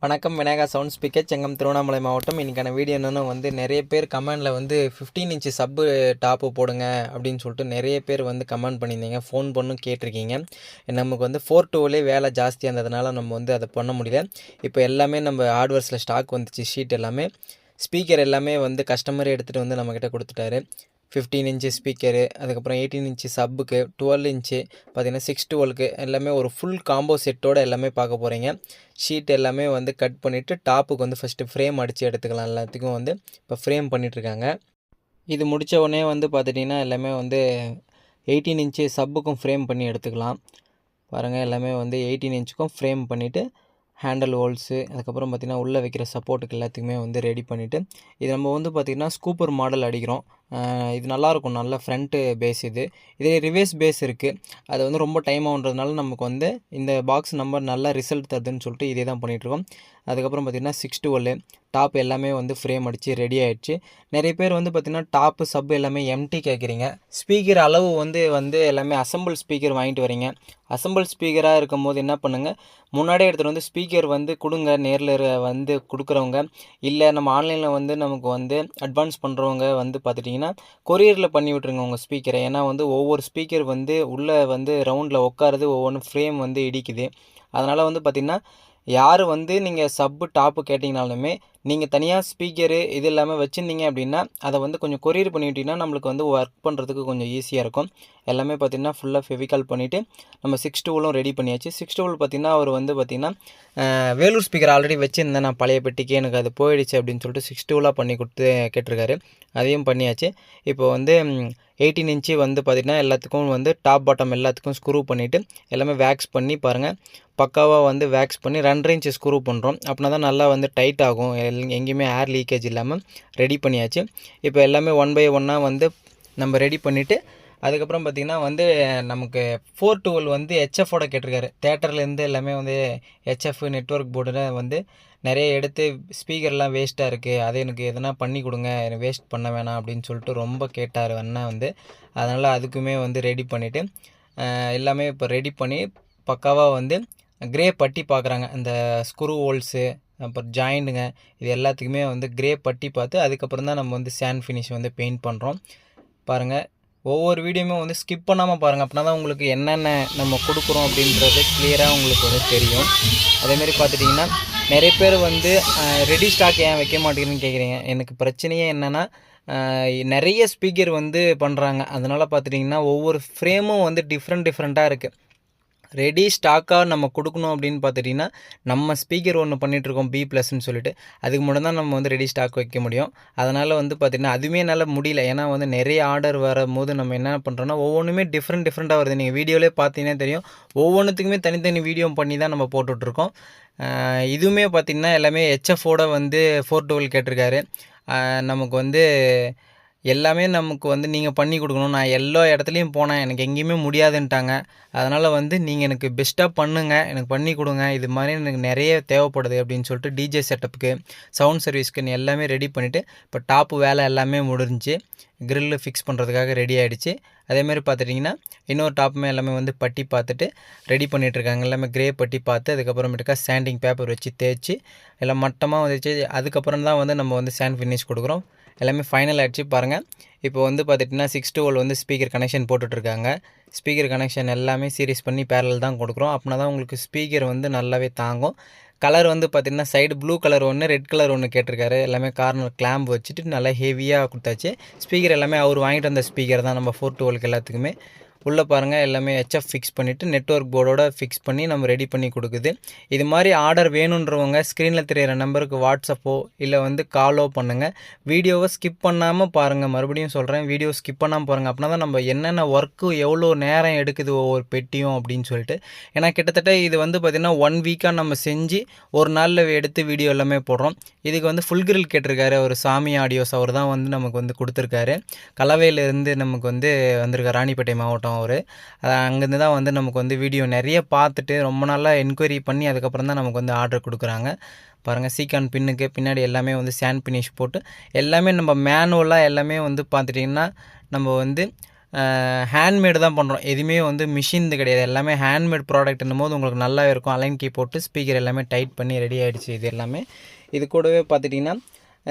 வணக்கம். Vinayaka sound speaker, Chengam, Tiruvannamalai மாவட்டம். இன்றைக்கான வீடியோ என்னென்னு நிறைய பேர் கமெண்டில் 15 இன்ச்சு சப்பு டாப்பு போடுங்க அப்படின்னு சொல்லிட்டு நிறைய பேர் கமெண்ட் பண்ணியிருந்தீங்க. ஃபோன் பண்ணும் கேட்டிருக்கீங்க. நமக்கு 4-2 வேலை ஜாஸ்தியாக இருந்ததுனால நம்ம அதை பண்ண முடியல. இப்போ எல்லாமே நம்ம ஹார்ட்வேர்ஸில் ஸ்டாக் வந்துச்சு. ஷீட் எல்லாமே, ஸ்பீக்கர் எல்லாமே கஸ்டமரே எடுத்துகிட்டு நம்மக்கிட்ட கொடுத்துட்டாரு. 15 இன்ச்சு ஸ்பீக்கரு, அதுக்கப்புறம் 18 இன்ச்சு சப்புக்கு, 12 இன்ச்சு பார்த்திங்கன்னா 612க்கு எல்லாமே ஒரு ஃபுல் காம்போ செட்டோடு எல்லாமே பார்க்க போகிறீங்க. ஷீட் எல்லாமே கட் பண்ணிவிட்டு டாப்புக்கு ஃபஸ்ட்டு ஃப்ரேம் அடித்து எடுத்துக்கலாம். எல்லாத்துக்கும் இப்போ ஃப்ரேம் பண்ணிகிட்ருக்காங்க. இது முடித்த உடனே பார்த்துட்டிங்கன்னா எல்லாமே 18 இன்ச்சு சப்புக்கும் ஃப்ரேம் பண்ணி எடுத்துக்கலாம். பாருங்கள், எல்லாமே 18 இன்ச்சுக்கும் ஃப்ரேம் பண்ணிவிட்டு ஹேண்டில் ஹோல்ஸு, அதுக்கப்புறம் பார்த்திங்கன்னா உள்ளே வைக்கிற சப்போர்ட்டுக்கு எல்லாத்துக்குமே ரெடி பண்ணிவிட்டு, இது நம்ம பார்த்திங்கன்னா ஸ்கூப்பர் மாடல் அடிக்கிறோம். இது நல்லாயிருக்கும். நல்ல ஃப்ரண்ட்டு பேஸ் இதே ரிவேர்ஸ் பேஸ் இருக்குது. அது ரொம்ப டைம் ஆகுன்றதுனால நமக்கு இந்த பாக்ஸ் நம்பர் நல்லா ரிசல்ட் தருதுன்னு சொல்லிட்டு இதே தான் பண்ணிகிட்ருக்கோம். அதுக்கப்புறம் பார்த்திங்கன்னா 612 டாப் எல்லாமே ஃப்ரேம் அடித்து ரெடி ஆகிடுச்சு. நிறைய பேர் பார்த்திங்கன்னா டாப்பு சப்பு எல்லாமே எம்டி கேட்குறீங்க. ஸ்பீக்கர் அளவு எல்லாமே அசம்பிள் ஸ்பீக்கர் வாங்கிட்டு வரீங்க. அசம்பிள் ஸ்பீக்கராக இருக்கும் போது என்ன பண்ணுங்கள், முன்னாடியே எடுத்துகிட்டு ஸ்பீக்கர் கொடுங்க. நேரில் கொடுக்குறவங்க, இல்லை நம்ம ஆன்லைனில் நமக்கு அட்வான்ஸ் பண்ணுறவங்க பார்த்துட்டிங்கன்னா கொரியரில் பண்ணி விட்ருங்க உங்கள் ஸ்பீக்கரை. ஏன்னா ஒவ்வொரு ஸ்பீக்கர் உள்ளே ரவுண்டில் உட்காருது, ஒவ்வொன்று ஃப்ரேம் இடிக்குது. அதனால் பார்த்திங்கன்னா யார் நீங்கள் சப்பு டாப்பு கேட்டிங்கனாலுமே நீங்கள் தனியாக ஸ்பீக்கரு இது இல்லாமல் வச்சுருந்தீங்க அப்படின்னா அதை கொஞ்சம் கொரியர் பண்ணிவிட்டிங்கன்னா நம்மளுக்கு ஒர்க் பண்ணுறதுக்கு கொஞ்சம் ஈஸியாக இருக்கும். எல்லாமே பார்த்திங்கன்னா ஃபுல்லாக ஃபெவிகால் பண்ணிவிட்டு நம்ம 612 ரெடி பண்ணியாச்சு. 612 பார்த்திங்கன்னா அவர் பார்த்திங்கன்னா வேலூர் ஸ்பீக்கர் ஆல்ரெடி வச்சுருந்தேன் நான் பழைய பெட்டிக்கு, எனக்கு அது போயிடுச்சு அப்படின்னு சொல்லிட்டு 612 பண்ணி கொடுத்து கேட்டிருக்காரு. அதையும் பண்ணியாச்சு. இப்போ 18 இன்ச்சு பார்த்திங்கன்னா எல்லாத்துக்கும் டாப் பாட்டம் எல்லாத்துக்கும் ஸ்க்ரூ பண்ணிவிட்டு எல்லாமே வேக்ஸ் பண்ணி பாருங்கள். பக்காவாக வேக்ஸ் பண்ணி 2.5 இன்ச்சு ஸ்க்ரூ பண்ணுறோம். அப்படின்னா தான் நல்லா டைட் ஆகும். எங்கேயுமே ஏர் லீக்கேஜ் இல்லாமல் ரெடி பண்ணியாச்சு. இப்போ எல்லாமே 1 by 1 நம்ம ரெடி பண்ணிவிட்டு, அதுக்கப்புறம் பார்த்திங்கன்னா நமக்கு 412 ஹெச்எஃபோட கேட்டிருக்காரு. தேட்டர்லேருந்து எல்லாமே ஹெச்எஃப் நெட்வொர்க் போர்டில் நிறைய எடுத்து ஸ்பீக்கர்லாம் வேஸ்ட்டாக இருக்குது, அதை எனக்கு எதனா பண்ணி கொடுங்க, எனக்கு வேஸ்ட் பண்ண வேணாம் அப்படின்னு சொல்லிட்டு ரொம்ப கேட்டார் அண்ணன். அதனால் அதுக்குமே ரெடி பண்ணிவிட்டு எல்லாமே இப்போ ரெடி பண்ணி பக்காவாக கிரே பட்டி பார்க்குறாங்க. அந்த ஸ்க்ரூ ஹோல்ஸு, அப்புறம் ஜாயிண்ட்டுங்க, இது எல்லாத்துக்குமே கிரே பட்டி பார்த்து அதுக்கப்புறம் தான் நம்ம சாண்ட் ஃபினிஷ் பெயிண்ட் பண்ணுறோம். பாருங்கள், ஒவ்வொரு வீடியோவுமே ஸ்கிப் பண்ணாமல் பாருங்கள். அப்படின்னா தான் உங்களுக்கு என்னென்ன நம்ம கொடுக்குறோம் அப்படின்றது கிளியராக உங்களுக்கு தெரியும். அதேமாரி பார்த்துட்டிங்கன்னா நிறைய பேர் ரெடி ஸ்டாக் ஏன் வைக்க மாட்டேங்குதுன்னு கேட்குறீங்க. எனக்கு பிரச்சனையே என்னென்னா நிறைய ஸ்பீக்கர் பண்ணுறாங்க. அதனால் பார்த்துட்டிங்கன்னா ஒவ்வொரு ஃப்ரேமும் டிஃப்ரெண்ட்டாக இருக்குது. ரெடி ஸ்டாக்காக நம்ம கொடுக்கணும் அப்படின்னு பார்த்துட்டிங்கன்னா நம்ம ஸ்பீக்கர் ஒன்று பண்ணிகிட்ருக்கோம் B+ன்னு சொல்லிட்டு, அதுக்கு மட்டும் தான் நம்ம ரெடி ஸ்டாக் வைக்க முடியும். அதனால் பார்த்திங்கன்னா அதுவுமே என்னால் முடியல. ஏன்னா நிறைய ஆர்டர் வரும்போது நம்ம என்ன பண்ணுறோன்னா ஒவ்வொன்றுமே டிஃப்ரெண்ட்டாக வருது. நீங்கள் வீடியோவிலே பார்த்தீங்கன்னா தெரியும், ஒவ்வொன்றுத்துக்குமே தனித்தனி வீடியோ பண்ணி தான் நம்ம போட்டுட்ருக்கோம். இதுவுமே பார்த்திங்கன்னா எல்லாமே ஹெச்எஃபோட 412 கேட்டிருக்காரு. நமக்கு எல்லாமே நமக்கு நீங்கள் பண்ணி கொடுக்கணும். நான் எல்லா இடத்துலையும் போனேன், எனக்கு எங்கேயுமே முடியாதுன்ட்டாங்க. அதனால் நீங்கள் எனக்கு பெஸ்ட்டாக பண்ணுங்கள், எனக்கு பண்ணி கொடுங்க, இது மாதிரி எனக்கு நிறைய தேவைப்படுது அப்படின்னு சொல்லிட்டு டிஜே செட்டப்புக்கு, சவுண்ட் சர்வீஸ்க்குன்னு எல்லாமே ரெடி பண்ணிவிட்டு இப்போ டாப்பு வேலை எல்லாமே முடிஞ்சு க்ரில்லு ஃபிக்ஸ் பண்ணுறதுக்காக ரெடி ஆகிடுச்சு. அதேமாதிரி பார்த்துட்டிங்கன்னா இன்னொரு டாப்புமே எல்லாமே பட்டி பார்த்துட்டு ரெடி பண்ணிகிட்ருக்காங்க. எல்லாமே கிரே பட்டி பார்த்து அதுக்கப்புறமேட்டுக்கா சாண்டிங் பேப்பர் வச்சு தேய்ச்சி எல்லாம் மட்டமாக வச்சு அதுக்கப்புறம் தான் நம்ம சாண்ட் ஃபினிஷ் கொடுக்குறோம். எல்லாமே ஃபைனல் ஆகிடுச்சு. பாருங்கள், இப்போ பார்த்துட்டிங்கன்னா 612 ஸ்பீக்கர் கனெக்ஷன் போட்டுட்ருக்காங்க. ஸ்பீக்கர் கனெக்ஷன் எல்லாமே சீரிஸ் பண்ணி பேரல் தான் கொடுக்குறோம். அப்படின்னா தான் உங்களுக்கு ஸ்பீக்கர் நல்லாவே தாங்கும். கலர் பார்த்திங்கன்னா சைடு ப்ளூ கலர் ஒன்று, ரெட் கலர் ஒன்று கேட்டிருக்காரு. எல்லாமே கார்னர் கிளாம்ப் வச்சுட்டு நல்லா ஹெவியாக கொடுத்தாச்சு. ஸ்பீக்கர் எல்லாமே அவர் வாங்கிட்டு வந்த ஸ்பீக்கர் தான் நம்ம 412 எல்லாத்துக்குமே. உள்ளே பாருங்கள், எல்லாமே ஹெச்எஃப் ஃபிக்ஸ் பண்ணிவிட்டு நெட்வொர்க் போர்டோட ஃபிக்ஸ் பண்ணி நம்ம ரெடி பண்ணி கொடுக்குது. இது மாதிரி ஆர்டர் வேணுன்றவங்க ஸ்க்ரீனில் தெரியிற நம்பருக்கு வாட்ஸ்அப்போ இல்லை காலோ பண்ணுங்கள். வீடியோவை ஸ்கிப் பண்ணாமல் பாருங்கள். மறுபடியும் சொல்கிறேன், வீடியோ ஸ்கிப் பண்ணாமல் பாருங்கள். அப்படின்னா தான் நம்ம என்னென்ன ஒர்க்கு எவ்வளோ நேரம் எடுக்குது ஒவ்வொரு பெட்டியும் அப்படின்னு சொல்லிட்டு. ஏன்னா கிட்டத்தட்ட இது பார்த்திங்கன்னா 1 வீக்காக நம்ம செஞ்சு ஒரு நாளில் எடுத்து வீடியோ எல்லாமே போடுறோம். இதுக்கு ஃபுல் கிரில் கேட்டிருக்காரு. அவர் சாமி ஆடியோஸ் அவர் தான் நமக்கு கொடுத்துருக்காரு. கலவையிலேருந்து நமக்கு வந்திருக்கார், ராணிப்பேட்டை மாவட்டம் அவர். அங்கேருந்து தான் நமக்கு வீடியோ நிறைய பார்த்துட்டு ரொம்ப நாளாக என்கொயரி பண்ணி அதுக்கப்புறம் தான் நமக்கு ஆர்டர் கொடுக்குறாங்க. பாருங்கள், சீக்கான் பின்னுக்கு பின்னாடி எல்லாமே சாண்ட் ஃபினிஷ் போட்டு எல்லாமே நம்ம மேனுவலாக எல்லாமே பார்த்துட்டிங்கன்னா நம்ம ஹேண்ட்மேடு தான் பண்ணுறோம். எதுவுமே வந்து மிஷின் கிடையாது. எல்லாமே ஹேண்ட்மேட் ப்ராடக்ட்னும் போது உங்களுக்கு நல்லா இருக்கும். அலைன் கீ போட்டு ஸ்பீக்கர் எல்லாமே டைட் பண்ணி ரெடி ஆகிடுச்சு. இது எல்லாமே இது கூடவே பார்த்துட்டிங்கன்னா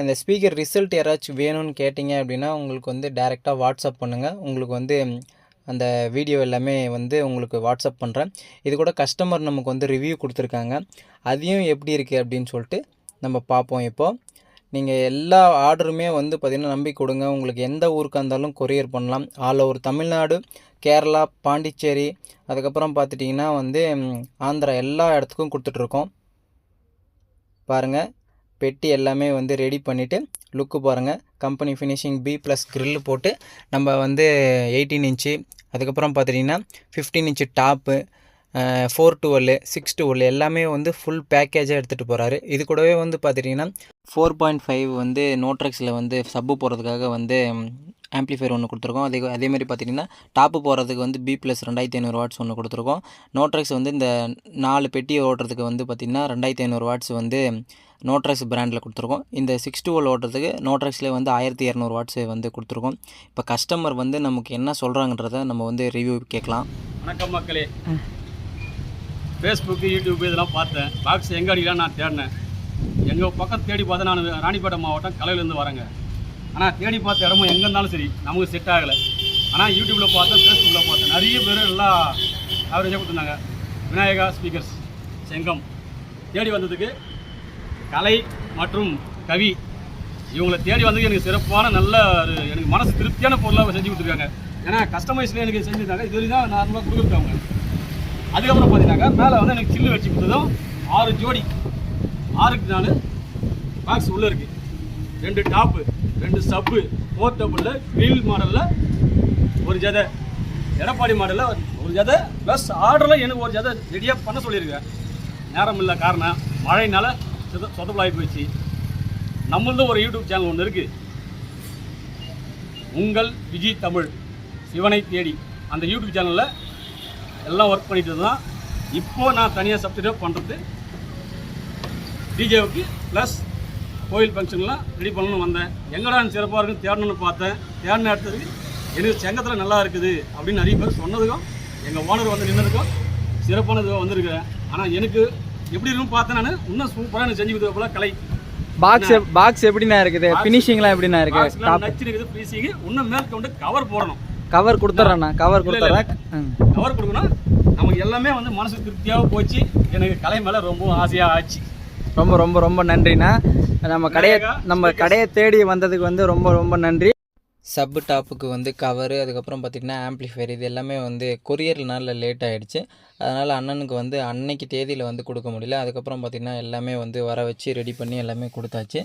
இந்த ஸ்பீக்கர் ரிசல்ட் யாராச்சும் வேணும்னு கேட்டிங்க அப்படின்னா உங்களுக்கு வந்து டேரெக்டாக வாட்ஸ்அப் பண்ணுங்கள். உங்களுக்கு வந்து அந்த வீடியோ எல்லாமே வந்து உங்களுக்கு வாட்ஸ்அப் பண்ணுறேன். இது கூட கஸ்டமர் நமக்கு வந்து ரிவ்யூ கொடுத்துருக்காங்க. அதையும் எப்படி இருக்குது அப்படின்னு சொல்லிட்டு நம்ம பார்ப்போம். இப்போது நீங்கள் எல்லா ஆர்டருமே வந்து பார்த்திங்கன்னா நம்பி கொடுங்க. உங்களுக்கு எந்த ஊருக்காக இருந்தாலும் கொரியர் பண்ணலாம். ஆல் ஓவர் தமிழ்நாடு, கேரளா, பாண்டிச்சேரி, அதுக்கப்புறம் பார்த்துட்டிங்கன்னா வந்து ஆந்திரா எல்லா இடத்துக்கும் கொடுத்துட்ருக்கோம். பாருங்கள், பெட்டி எல்லாமே வந்து ரெடி பண்ணிவிட்டு லுக்கு பாருங்கள். கம்பெனி ஃபினிஷிங் B+ கிரில் போட்டு நம்ம வந்து 18 இன்ச்சு, அதுக்கப்புறம் பார்த்துட்டிங்கன்னா 15 இன்ச்சு டாப்பு, 412, 612 எல்லாமே வந்து ஃபுல் பேக்கேஜாக எடுத்துகிட்டு போகிறாரு. இது கூடவே வந்து பார்த்துட்டிங்கன்னா 4.5 வந்து நோட்ரெக்ஸில் வந்து சப்பு போகிறதுக்காக வந்து ஆம்ப்ளிஃபையர் ஒன்று கொடுத்துருக்கோம். அதேமாதிரி பார்த்திங்கன்னா டாப்பு போகிறதுக்கு வந்து B+ 2500 வாட்ஸ் ஒன்று கொடுத்துருக்கோம். நோட்ரெக்ஸ் வந்து இந்த 4 பெட்டி ஓட்டுறதுக்கு வந்து பார்த்திங்கன்னா 2500 வாட்ஸ் வந்து நோட்ரெக்ஸ் பிராண்டில் கொடுத்துருக்கோம். இந்த 612 ஓட்டுறதுக்கு நோட்ரெக்ஸ்லேயே வந்து 1200 வாட்ஸ் வந்து கொடுத்துருக்கோம். இப்போ கஸ்டமர் வந்து நமக்கு என்ன சொல்கிறாங்கன்றத நம்ம வந்து ரிவ்யூ கேட்கலாம். வணக்கம் மக்களே. ஃபேஸ்புக்கு, யூடியூப் இதெல்லாம் பார்த்தேன். பாக்ஸ் எங்கே அடிக்கலாம் நான் தேடினேன். எங்கள் பக்கம் தேடி பார்த்தா நான் ராணிப்பேட்டை மாவட்டம் கலையிலேருந்து வரேங்க. ஆனால் தேடி பார்த்த இடமும் எங்கே இருந்தாலும் சரி நமக்கு செட் ஆகலை. ஆனால் யூடியூப்பில் பார்த்தேன், ஃபேஸ்புக்கில் பார்த்தேன், நிறைய பேர் எல்லாம் ஆவரேஜாக கொடுத்துருந்தாங்க. விநாயகா ஸ்பீக்கர்ஸ் செங்கம் தேடி வந்ததுக்கு கலை மற்றும் கவி இவங்களை தேடி வந்ததுக்கு எனக்கு சிறப்பான நல்ல எனக்கு மனசு திருப்தியான பொருளாக செஞ்சு கொடுத்துருக்காங்க. ஏன்னா கஸ்டமைஸில் எனக்கு செஞ்சுருந்தாங்க. இது வரைக்கும் தான் நார்மலாக கொடுத்துருக்காங்க. அதுக்கப்புறம் பார்த்தீங்கன்னாக்கா மேலே வந்து எனக்கு சில்லு வச்சு கொடுத்ததும் 6 ஜோடி, 6க்கு 4 பாக்ஸ் உள்ளே இருக்குது. 2 டாப்பு, 2 சப்பு, போர்ட்டபுளில் கிரில் மாடலில் ஒரு ஜதை, எடப்பாடி மாடலில் ஒரு ஜதை, ப்ளஸ் ஆர்டரில் எனக்கு ஒரு ஜதை ரெடியாக பண்ண சொல்லியிருக்கேன். நேரம் இல்லை, காரணம் மழையினால சொதப்பலாகி போயிடுச்சு. நம்மளது ஒரு யூடியூப் சேனல் ஒன்று இருக்குது, உங்கள் விஜய் தமிழ் சிவனை தேடி. அந்த யூடியூப் சேனலில் எல்லாம் ஒர்க் பண்ணிட்டு தான். இப்போது நான் தனியாக சப்ஸ்கிரைப் பண்ணுறது டிஜேவுக்கு ப்ளஸ் கோயில் ஃபங்க்ஷன்லாம் ரெடி பண்ணணும்னு வந்தேன். எங்கடா சிறப்பாக இருக்குன்னு தேடணும்னு பார்த்தேன். தேடின இடத்துக்கு எனக்கு செங்கத்தில் நல்லா இருக்குது அப்படின்னு நிறைய பேர் சொன்னதுக்கும் எங்கள் ஓனர் வந்து நின்னதுக்கும் சிறப்பானது வந்திருக்கிறேன். ஆனால் எனக்கு எப்படி இருக்குன்னு பார்த்தேன். நான் இன்னும் சூப்பராக எனக்கு செஞ்சு கொடுத்த போல கலை. பாக்ஸ் எப்படிண்ணா இருக்குது? ஃபினிஷிங்லாம் எப்படிண்ணா இருக்குது? நச்சு இருக்குது. ஃபினிஷிங் இன்னும் மேல் கொண்டு கவர் போடணும். கவர் கொடுத்துட்றேண்ணா. கவர் கொடுத்துட்றேன். கவர் கொடுக்கணும். நமக்கு எல்லாமே வந்து மனசு திருப்தியாக போச்சு. எனக்கு கலை மேலே ரொம்ப ஆசையாக ஆச்சு. ரொம்ப ரொம்ப ரொம்ப நன்றிண்ணா. நம்ம கடையை தேடி வந்ததுக்கு வந்து ரொம்ப ரொம்ப நன்றி. சப்பு டாப்புக்கு வந்து கவரு, அதுக்கப்புறம் பார்த்திங்கன்னா ஆம்ப்ளிஃபையர், இது எல்லாமே வந்து கொரியர்னால லேட் ஆகிடுச்சு. அதனால் அண்ணனுக்கு வந்து அன்னைக்கு தேதியில் வந்து கொடுக்க முடியல. அதுக்கப்புறம் பார்த்திங்கன்னா எல்லாமே வந்து வர வச்சு ரெடி பண்ணி எல்லாமே கொடுத்தாச்சு.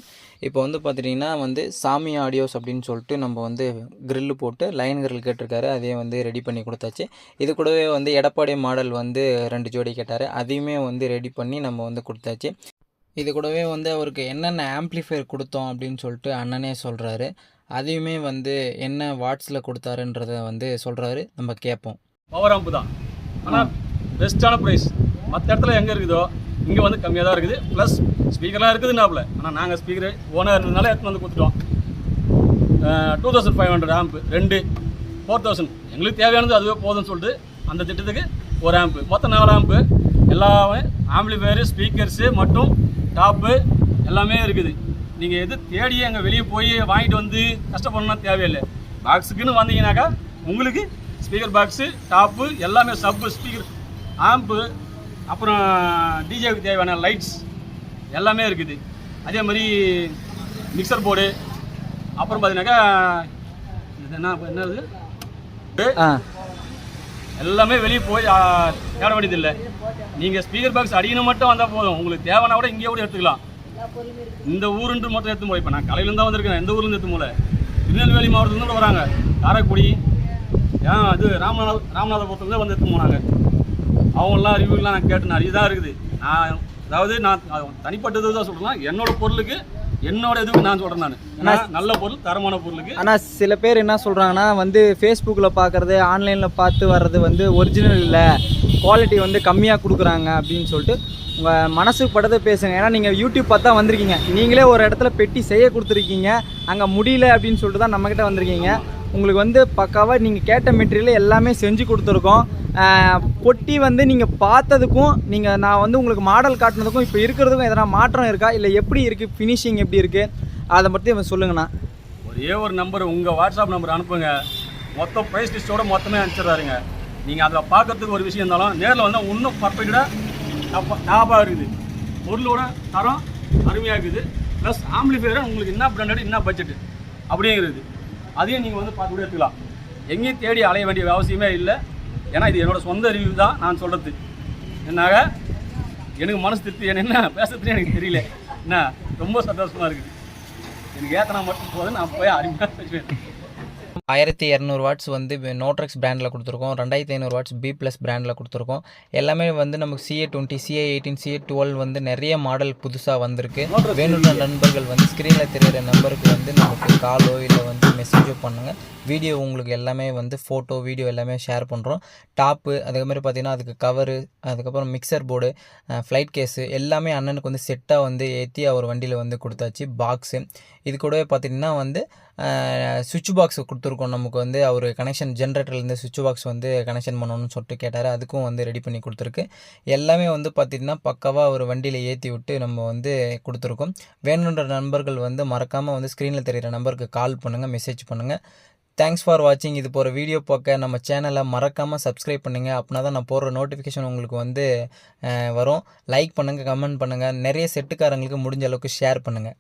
இப்போ வந்து பார்த்திங்கன்னா வந்து சாமி ஆடியோஸ் அப்படின்னு சொல்லிட்டு நம்ம வந்து கிரில்லு போட்டு லைன் கிரில் கேட்டிருக்காரு. அதையும் வந்து ரெடி பண்ணி கொடுத்தாச்சு. இது கூடவே வந்து எடப்பாடி மாடல் வந்து 2 ஜோடி கேட்டார். அதையுமே வந்து ரெடி பண்ணி நம்ம வந்து கொடுத்தாச்சு. இது கூடவே வந்து அவருக்கு என்னென்ன ஆம்ப்ளிஃபையர் கொடுத்தோம் அப்படின்னு சொல்லிட்டு அண்ணனே சொல்கிறாரு. அதையுமே வந்து என்ன வாட்ஸில் கொடுத்தாருன்றத வந்து சொல்கிறாரு. நம்ம கேட்போம். பவர் ஆம்பு தான், ஆனால் பெஸ்ட்டான ப்ரைஸ். மற்ற இடத்துல எங்கே இருக்குதோ இங்கே வந்து கம்மியாக தான் இருக்குது. ப்ளஸ் ஸ்பீக்கர்லாம் இருக்குதுன்னாப்புல. ஆனால் நாங்கள் ஸ்பீக்கர் ஓனர் இருந்ததுனால எடுத்து வந்து கொடுத்துட்டோம். 2500 ஆம்பு 2, 4000 எங்களுக்கு தேவையானது அதுவே போதும்னு சொல்லிட்டு அந்த திட்டத்துக்கு ஒரு ஆம்பு, மொத்தம் 4 ஆம்பு. எல்லாமே ஆம்பிளிஃபையரு, ஸ்பீக்கர்ஸு மற்றும் டாப்பு எல்லாமே இருக்குது. நீங்கள் எது தேடி அங்கே வெளியே போய் வாங்கிட்டு வந்து கஷ்டப்படணும்னா தேவையில்லை. பாக்ஸுக்குன்னு வந்தீங்கன்னாக்கா உங்களுக்கு ஸ்பீக்கர் பாக்ஸு, டாப்பு எல்லாமே, சப்பு, ஸ்பீக்கர், ஆம்பு, அப்புறம் டிஜேவுக்கு தேவையான லைட்ஸ் எல்லாமே இருக்குது. அதே மாதிரி மிக்சர் போர்டு, அப்புறம் பார்த்தீங்கன்னாக்கா என்னது எல்லாமே வெளியே போய் தேட வேண்டியதில்லை. நீங்கள் ஸ்பீக்கர் பாக்ஸ் அடிக்கணும் மட்டும் வந்தால் போதும். உங்களுக்கு தேவைன்னா கூட இங்கே கூட எடுத்துக்கலாம். இந்த ஊருன்று மட்டும் எடுத்து போய் இப்போ நான் கலையிலேருந்து தான் வந்திருக்கேன். எந்த ஊர்லேருந்து எடுத்து போல திருநெல்வேலி மாவட்டத்துலேருந்து கூட வராங்க. காரைக்குடி, இது ராமநாதபுரத்துலேருந்து வந்து எடுத்து போனாங்க. அவங்களாம் ரிவ்யூலாம் நான் கேட்டு நிறைய தான் இருக்குது. நான் தனிப்பட்டது தான் சொல்கிறேன். என்னோட பொருளுக்கு என்னோட இதுக்கு நான் சொல்கிறேன். நான் நல்ல பொருள், தரமான பொருளுக்கு. ஆனால் சில பேர் என்ன சொல்கிறாங்கன்னா வந்து ஃபேஸ்புக்கில் பார்க்குறது, ஆன்லைனில் பார்த்து வர்றது வந்து ஒரிஜினல் இல்லை, குவாலிட்டி வந்து கம்மியாக கொடுக்குறாங்க அப்படின்னு சொல்லிட்டு உங்கள் மனசுக்கு பட்டதை பேசுங்க. ஏன்னா நீங்கள் யூடியூப் பார்த்தா வந்திருக்கீங்க. நீங்களே ஒரு இடத்துல பெட்டி செய்ய கொடுத்துருக்கீங்க, அங்கே முடியல அப்படின்னு சொல்லிட்டு தான் நம்மக்கிட்ட வந்திருக்கீங்க. உங்களுக்கு வந்து பக்காவாக நீங்கள் கேட்ட மெட்டீரியல் எல்லாமே செஞ்சு கொடுத்துருக்கோம். பொட்டி வந்து நீங்கள் பார்த்ததுக்கும் நான் வந்து உங்களுக்கு மாடல் காட்டினதுக்கும் இப்போ இருக்கிறதுக்கும் எதனா மாற்றம் இருக்கா, இல்லை எப்படி இருக்குது, ஃபினிஷிங் எப்படி இருக்குது, அதை பற்றி சொல்லுங்கண்ணா. ஒரு நம்பர் உங்கள் வாட்ஸ்அப் நம்பர் அனுப்புங்க, மொத்தம் ப்ரைஸ் லிஸ்ட்டோட மொத்தமே அனுப்பிச்சிடுறாருங்க. நீங்கள் அதில் பார்க்கறதுக்கு ஒரு விஷயம் இருந்தாலும் நேரில் வந்தால் இன்னும் பர்ஃபெக்டாக டாப்பாக இருக்குது. பொருளோட தரம் அருமையாக இருக்குது. ப்ளஸ் ஆம்பிளிஃபையரும் உங்களுக்கு என்ன பிராண்டட் என்ன பட்ஜெட்டு அப்படிங்கிறது அதையும் நீங்கள் வந்து பார்த்து கூட எடுத்துக்கலாம். எங்கேயும் தேடி அலைய வேண்டிய அவசியமே இல்லை. ஏன்னா இது என்னோடய சொந்த ரிவ்யூ தான் நான் சொல்கிறது. என்னாக எனக்கு மனசு திருப்தி, என்ன பேசுறதுன்னு எனக்கு தெரியல. என்ன ரொம்ப சந்தோஷமாக இருக்குது. எனக்கு ஏத்தனா மட்டும் போதும், நான் போய் அருமையாக பேசுவேன். 1200 வாட்ஸ் வந்து நோட்ரெக்ஸ் பிராண்டில் கொடுத்துருக்கோம். 2500 வாட்ஸ் B+ பிராண்டில் கொடுத்துருக்கோம். எல்லாமே வந்து நமக்கு CA20, CA18, CA12 வந்து நிறைய மாடல் புதுசாக வந்திருக்கு. வேணுன்ற நண்பர்கள் வந்து ஸ்க்ரீனில் தெரிகிற நம்பருக்கு வந்து நமக்கு காலோ இல்லை வந்து மெசேஜோ பண்ணுங்கள். வீடியோ உங்களுக்கு எல்லாமே வந்து ஃபோட்டோ வீடியோ எல்லாமே ஷேர் பண்ணுறோம். டாப்பு அதுக்கமாதிரி பார்த்திங்கன்னா அதுக்கு கவரு, அதுக்கப்புறம் மிக்சர் போர்டு, ஃப்ளைட் கேஸு எல்லாமே அண்ணனுக்கு வந்து செட்டாக வந்து ஏற்றி அவர் வண்டியில் வந்து கொடுத்தாச்சு. பாக்ஸு இது கூடவே பார்த்திங்கன்னா வந்து சுவிட்ச் பாக்ஸ் கொடுத்துருக்கோம். நமக்கு வந்து அவர் கனெக்ஷன் ஜென்ரேட்டர்லேருந்து சுவிட்ச் பாக்ஸ் வந்து கனெக்ஷன் பண்ணணும்னு சொல்லிட்டு கேட்டார். அதுக்கும் வந்து ரெடி பண்ணி கொடுத்துருக்கு. எல்லாமே வந்து பார்த்திங்கன்னா பக்காவாக அவர் வண்டியில் ஏற்றி விட்டு நம்ம வந்து கொடுத்துருக்கோம். வேணுன்ற நண்பர்கள் வந்து மறக்காமல் வந்து ஸ்க்ரீனில் தெரிகிற நம்பருக்கு கால் பண்ணுங்கள், மெசேஜ் பண்ணுங்கள். தேங்க்ஸ் ஃபார் வாட்சிங். இது போகிற வீடியோ பார்க்க நம்ம சேனலை மறக்காமல் சப்ஸ்கிரைப் பண்ணுங்கள். அப்படின்னா தான் நான் போடுற நோட்டிஃபிகேஷன் உங்களுக்கு வந்து வரும். லைக் பண்ணுங்கள், கமெண்ட் பண்ணுங்கள். நிறைய செட்டுக்காரங்களுக்கு முடிஞ்ச அளவுக்கு ஷேர் பண்ணுங்கள்.